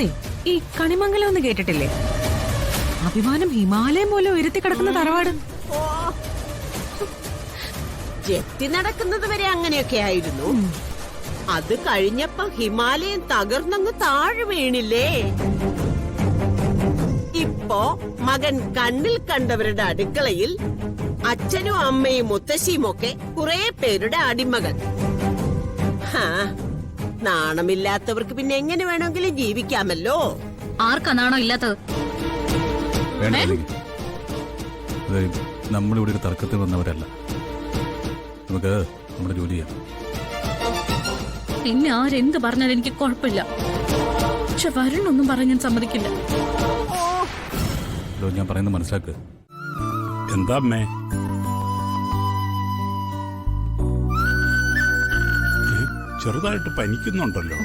അതെ, ഈ കണിമംഗലം ഒന്ന് കേട്ടിട്ടില്ലേ? അഭിമാനം ഹിമാലയം പോലെ ഉയർത്തി കിടക്കുന്ന തറവാട്. ജെത്തി നടക്കുന്നത് വരെ അങ്ങനെയൊക്കെ ആയിരുന്നു. അത് കഴിഞ്ഞപ്പോ ഹിമാലയം തകർന്നങ്ങ് താഴെ വീണില്ലേ? ഇപ്പോ മകൻ കണ്ണിൽ കണ്ടവരുടെ അടുക്കളയിൽ അച്ഛനും അമ്മയും മുത്തശ്ശിയും ഒക്കെ കുറെ പേരുടെ അടിമകൾ. നാണമില്ലാത്തവർക്ക് പിന്നെ എങ്ങനെ വേണമെങ്കിലും ജീവിക്കാമല്ലോ. ആർക്കാ നാണം ഇല്ലാത്തത്? നമ്മളിവിടെ ഒരു തർക്കത്തിൽ വന്നവരല്ല. നമുക്ക് നമ്മുടെ ജോലി ചെയ്യാം. പിന്നെ ആരെന്ത് പറഞ്ഞാലും എനിക്ക് കുഴപ്പമില്ല. പക്ഷെ വരണൊന്നും പറയാൻ ഞാൻ സമ്മതിക്കില്ല. ഞാൻ പറയുന്നത് മനസ്സിലാക്കുക. എന്താ അമ്മേ? ചെറുതായിട്ട് പനിക്കുന്നുണ്ടല്ലോ.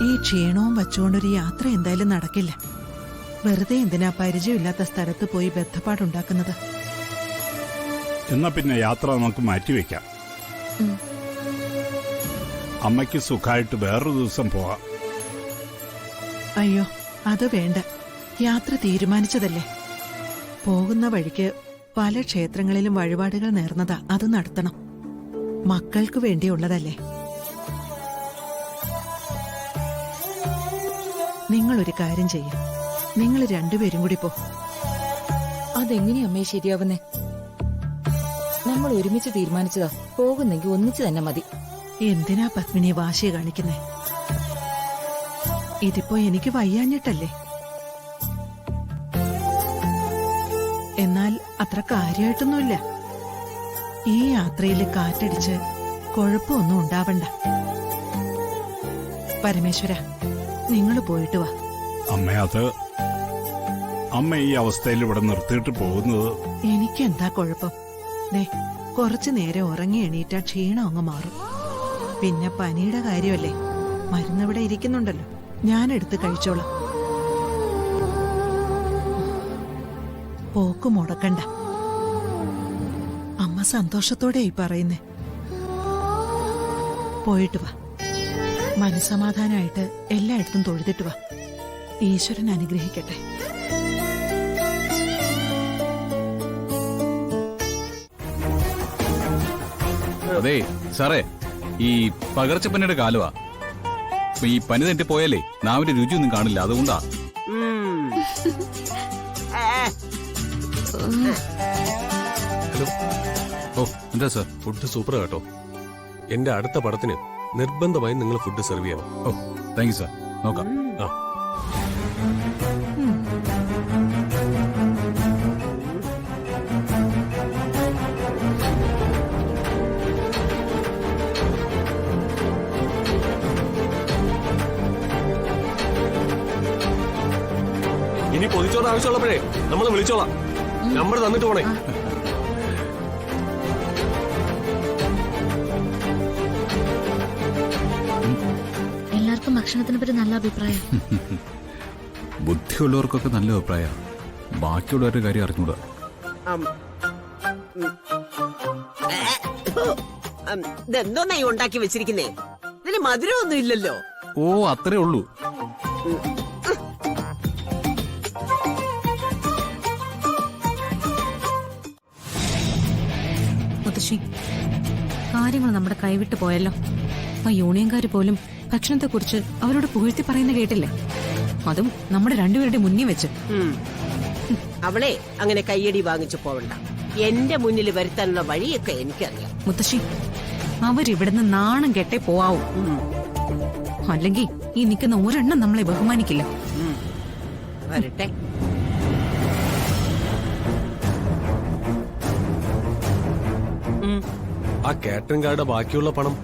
ഈ ക്ഷീണവും വച്ചുകൊണ്ടൊരു യാത്ര എന്തായാലും നടക്കില്ല. വെറുതെ എന്തിനാ പരിചയമില്ലാത്ത സ്ഥലത്ത് പോയി ബന്ധപ്പാടുണ്ടാക്കുന്നത്? എന്നാ പിന്നെ യാത്ര നമുക്ക് മാറ്റിവെക്കാം. അമ്മയ്ക്ക് സുഖമായിട്ട് വേറൊരു ദിവസം പോവാം. അയ്യോ, അത് വേണ്ട. യാത്ര തീരുമാനിച്ചതല്ലേ. പോകുന്ന വഴിക്ക് പല ക്ഷേത്രങ്ങളിലും വഴിപാടുകൾ നേർന്നതാ. അത് നടത്തണം. മക്കൾക്ക് വേണ്ടിയുള്ളതല്ലേ. നിങ്ങളൊരു കാര്യം ചെയ്യും. നിങ്ങൾ രണ്ടുപേരും കൂടി പോ. അതെങ്ങനെയാ അമ്മേ ശരിയാവുന്നേ? നമ്മൾ ഒരുമിച്ച് തീരുമാനിച്ചതാ. പോകുന്നെങ്കിൽ ഒന്നിച്ച് തന്നെ മതി. എന്തിനാ പത്മിനി വാശി കാണിക്കുന്നേ? ഇതിപ്പോ എനിക്ക് വയ്യാഞ്ഞിട്ടല്ലേ. എന്നാൽ അത്ര കാര്യമായിട്ടൊന്നുമില്ല. ഈ യാത്രയിൽ കാറ്റടിച്ച് കുഴപ്പമൊന്നും ഉണ്ടാവണ്ട. പരമേശ്വര, നിങ്ങൾ പോയിട്ട് വാ. അമ്മ ഈ അവസ്ഥയിൽ ഇവിടെ നിർത്തിയിട്ട് പോകുന്നത് എനിക്കെന്താ കുഴപ്പം? ദേ, കുറച്ചു നേരം ഉറങ്ങി എണീറ്റാ ക്ഷീണം അങ്ങ് മാറും. പിന്നെ പനിയുടെ കാര്യമല്ലേ, മരുന്നിവിടെ ഇരിക്കുന്നുണ്ടല്ലോ, ഞാനെടുത്ത് കഴിച്ചോളാം. പോക്ക് മുടക്കണ്ട. അമ്മ സന്തോഷത്തോടെയായി പറയുന്നേ. പോയിട്ട് വാ. മനസമാധാനമായിട്ട് എല്ലായിടത്തും തൊഴുതിട്ട് വാ. ഈശ്വരൻ അനുഗ്രഹിക്കട്ടെ. അതെ സാറേ, ഈ പകർച്ചപ്പനിയുടെ കാലമാ. ഈ പനി തെറ്റി പോയാലേ നാവിന്റെ രുചിയൊന്നും കാണില്ല. അതുകൊണ്ടാ. ഓ എന്താ സാർ? ഫുഡ് സൂപ്പർ കേട്ടോ. എന്റെ അടുത്ത പടത്തിന് നിർബന്ധമായും നിങ്ങൾ ഫുഡ് സെർവ് ചെയ്യണം. ഓ താങ്ക് യു സാർ. നോക്കാം. ആ ഇനി പൊതിച്ചോറ് ആവശ്യമുള്ളപ്പോഴേ നമ്മൾ വിളിച്ചോളാം. നമ്പർ തന്നിട്ട് പോണേ. എല്ലാവർക്കും ഭക്ഷണത്തിനെ പറ്റി നല്ല അഭിപ്രായം. ബുദ്ധിയുള്ളവർക്കൊക്കെ നല്ല അഭിപ്രായം. ബാക്കിയുള്ളവരുടെ കാര്യം അറിഞ്ഞൂടാ. ഇതെന്തോന്നായി ഉണ്ടാക്കി വെച്ചിരിക്കുന്നേ? ഇതിന് മധുരമൊന്നും ഇല്ലല്ലോ. ഓ അത്രേ ഉള്ളൂ. മുത്തശ്ശി, കാര്യങ്ങൾ നമ്മുടെ കൈവിട്ട് പോയല്ലോ. ആ യൂണിയൻകാര് പോലും ഭക്ഷണത്തെക്കുറിച്ച് അവരോട് പുകഴ്ത്തി പറയുന്ന കേട്ടില്ലേ? അതും നമ്മുടെ രണ്ടുപേരുടെ മുന്നിൽ വെച്ച്. അവളെ അങ്ങനെ കയ്യടി വാങ്ങിച്ചു പോവണ്ട. എന്റെ മുന്നിൽ വരുത്താനുള്ള വഴിയൊക്കെ എനിക്കറിയാം. മുത്തശ്ശി, അവരിവിടുന്ന് നാണം കെട്ടേ പോവാവൂ. അല്ലെങ്കിൽ ഈ നിൽക്കുന്ന ഒരെണ്ണം നമ്മളെ ബഹുമാനിക്കില്ല. വരട്ടെ. ആ കാറ്ററിംഗ് കാർഡ് ബാക്കിയുള്ള പണം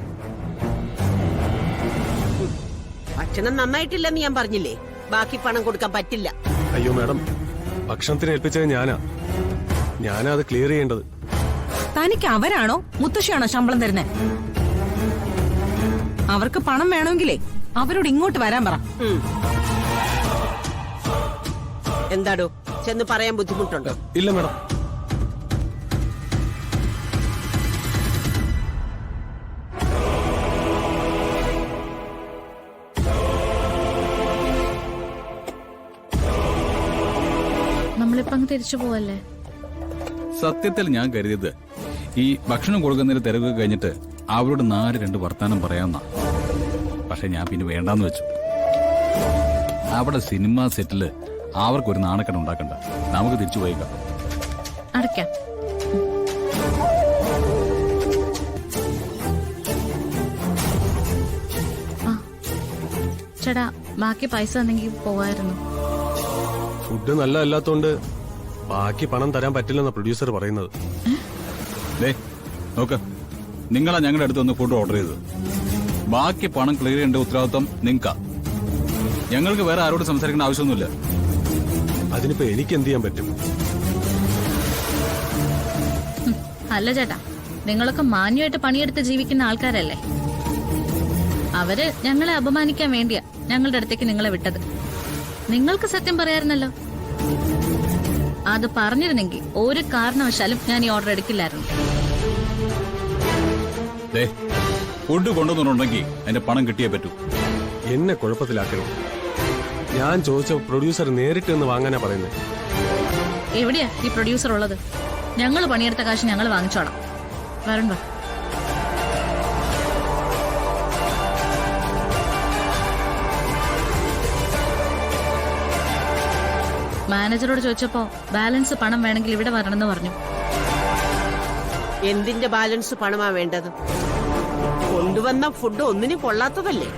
ഭക്ഷണം നന്നായിട്ടില്ലെന്ന് ഞാൻ പറഞ്ഞില്ലേ. ബാക്കി പണം കൊടുക്കാൻ പറ്റില്ല. അയ്യോ മാഡം, ഭക്ഷണത്തിന് ഏൽപ്പിച്ചത് ഞാനാ അത് ക്ലിയർ ചെയ്യേണ്ടത്. തനിക്ക് അവരാണോ മുത്തശ്ശിയാണോ ശമ്പളം തരുന്നേ? അവർക്ക് പണം വേണമെങ്കിലേ അവരോട് ഇങ്ങോട്ട് വരാൻ പറ. എന്താടോ ചെന്ന് പറയാൻ ബുദ്ധിമുട്ടുണ്ടോ? ഇല്ല മാഡം. ഇപ്പൊ അങ്ങ് തിരിച്ചു പോവല്ലേ? സത്യത്തിൽ ഞാൻ കരുതിയത് ഈ ഭക്ഷണം കൊടുക്കുന്നതിന് തിരക്ക് കഴിഞ്ഞിട്ട് അവരോട് 4 വർത്താനം പറയാമെന്നാ. പക്ഷെ ഞാൻ പിന്നെ വേണ്ടാന്ന് വെച്ചു. അവിടെ സിനിമ സെറ്റില് അവർക്കൊരു നാണക്കെട്ട് ഉണ്ടാക്കണ്ട. നമുക്ക് തിരിച്ചു പോയേക്കാം. അടയ്ക്കാം. ആ ചേട്ടാ, ബാക്കി പൈസ തന്നെങ്കിൽ പോവായിരുന്നു. ഫുഡ് നല്ലതല്ലാത്തോണ്ട് ബാക്കി പണം തരാൻ പറ്റില്ലെന്ന പ്രൊഡ്യൂസർ പറയുന്നത്. നോക്ക്, നിങ്ങളാ ഞങ്ങളുടെ അടുത്ത് ഒന്ന് ഫുഡ് ഓർഡർ ചെയ്തത്. ബാക്കി പണം ക്ലിയർ ചെയ്യേണ്ട ഉത്തരവാദിത്വം നിങ്ങൾക്കാ. ഞങ്ങൾക്ക് വേറെ ആരോട് സംസാരിക്കേണ്ട ആവശ്യമൊന്നുമില്ല. അതിനിപ്പോ എനിക്ക് എന്ത് ചെയ്യാൻ പറ്റും? അല്ല ചേട്ടാ, നിങ്ങളൊക്കെ മാന്യമായിട്ട് പണിയെടുത്ത് ജീവിക്കുന്ന ആൾക്കാരല്ലേ. അവര് ഞങ്ങളെ അപമാനിക്കാൻ വേണ്ടിയാ ഞങ്ങളുടെ അടുത്തേക്ക് നിങ്ങളെ വിട്ടത്. നിങ്ങൾക്ക് സത്യം പറയായിരുന്നല്ലോ. അത് പറഞ്ഞിരുന്നെങ്കിൽ ഒരു കാരണവശാലും ഞാൻ ഈ ഓർഡർ എടുക്കില്ലായിരുന്നു. ഫുഡ് കൊണ്ടുവന്നിട്ടുണ്ടെങ്കിൽ അതിന്റെ പണം കിട്ടിയേ പറ്റൂ. എന്നെ കുഴപ്പത്തിലാക്കണം. ഞാൻ ചോദിച്ച പ്രൊഡ്യൂസർ നേരിട്ട് നിന്ന് വാങ്ങാനാ പറയുന്നത്. എവിടെയാ ഈ പ്രൊഡ്യൂസർ ഉള്ളത്? ഞങ്ങൾ പണിയെടുത്ത കാശ് ഞങ്ങൾ വാങ്ങിച്ചോളാം. വരുൺ വാ. മാനേജറോട് ചോദിച്ചപ്പോ ബാലൻസ് പണം വേണമെങ്കിൽ ഇവിടെ വരണമെന്ന് പറഞ്ഞു. എന്തിന്റെ ബാലൻസ് പണമാ വേണ്ടത്? കൊണ്ടുവന്ന ഫുഡ് ഒന്നിനും കൊള്ളാത്തതല്ലേ?